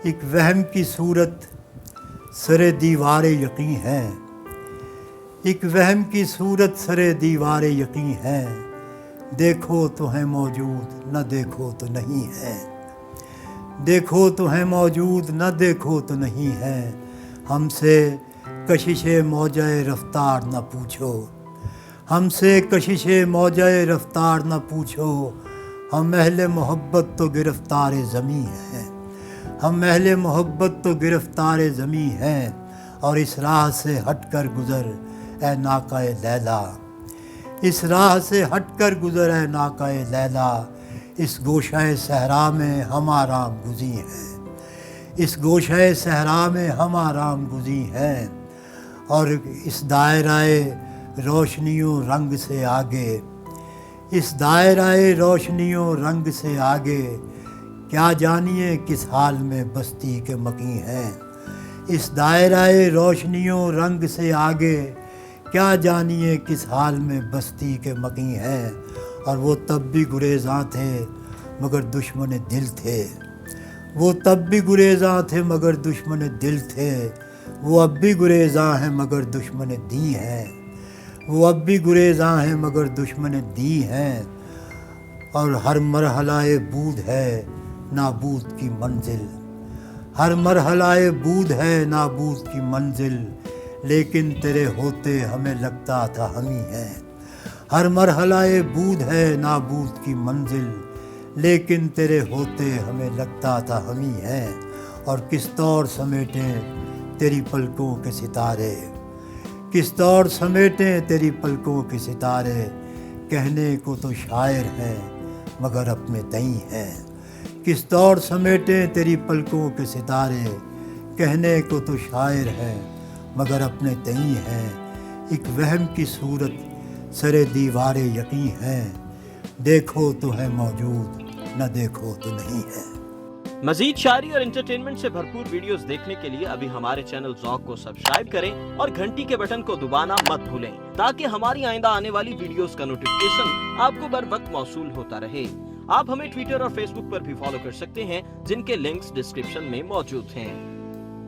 ایک وہم کی صورت سر دیوار یقین ہے، ایک وہم کی صورت سر دیوار یقین ہے، دیکھو تو ہے موجود نہ دیکھو تو نہیں ہے، دیکھو تو ہے موجود نہ دیکھو تو نہیں ہے، ہم سے کشش موجہ رفتار نہ پوچھو، ہم سے کشش موجہ رفتار نہ پوچھو، ہم اہل محبت تو گرفتار زمیں ہیں، ہم اہل محبت تو گرفتار زمیں ہیں، اور اس راہ سے ہٹ کر گزر اے ناقہ لیلا، اس راہ سے ہٹ کر گزر اے ناقہ لیلا، اس گوشہ صحرا میں ہم آرام گزیں ہیں، اس گوشہ صحرا میں ہم آرام گزیں ہیں، اور اس دائرہ روشنیوں رنگ سے آگے، اس دائرہ روشنیوں رنگ سے آگے، کیا جانیے کس حال میں بستی کے مقیم ہیں، اس دائرہ روشنیوں رنگ سے آگے، کیا جانیے کس حال میں بستی کے مقیم ہیں، اور وہ تب بھی گریزاں تھے مگر دشمن دل تھے، وہ تب بھی گریزاں تھے مگر دشمن دل تھے، وہ اب بھی گریزاں ہیں مگر دشمن دی ہیں، وہ اب بھی گریزاں ہیں مگر دشمن دی ہیں، اور ہر مرحلہ بود ہے نابود کی منزل، ہر مرحلہ بود ہے نابود کی منزل، لیکن تیرے ہوتے ہمیں لگتا تھا ہم ہی ہیں، ہر مرحلہ بود ہے نابود کی منزل، لیکن تیرے ہوتے ہمیں لگتا تھا ہم ہی ہیں، اور کس طور سمیٹیں تیری پلکوں کے ستارے، کس طور سمیٹیں تیری پلکوں کے ستارے، کہنے کو تو شاعر ہیں مگر اپنے تئیں ہیں، کس طور سمیٹیں تیری پلکوں کے ستارے، کہنے کو تو شاعر ہیں مگر اپنے تئیں ہیں، ایک وہم کی صورت سر دیوار یقین ہے، دیکھو تو ہے موجود نہ دیکھو تو نہیں ہے۔ مزید شاعری اور انٹرٹینمنٹ سے بھرپور ویڈیوز دیکھنے کے لیے ابھی ہمارے چینل ذوق کو سبسکرائب کریں اور گھنٹی کے بٹن کو دبانا مت بھولیں تاکہ ہماری آئندہ آنے والی ویڈیوز کا نوٹیفیکیشن آپ کو بر وقت موصول ہوتا رہے۔ آپ ہمیں ٹویٹر اور فیس بک پر بھی فالو کر سکتے ہیں، جن کے لنکس ڈسکرپشن میں موجود ہیں۔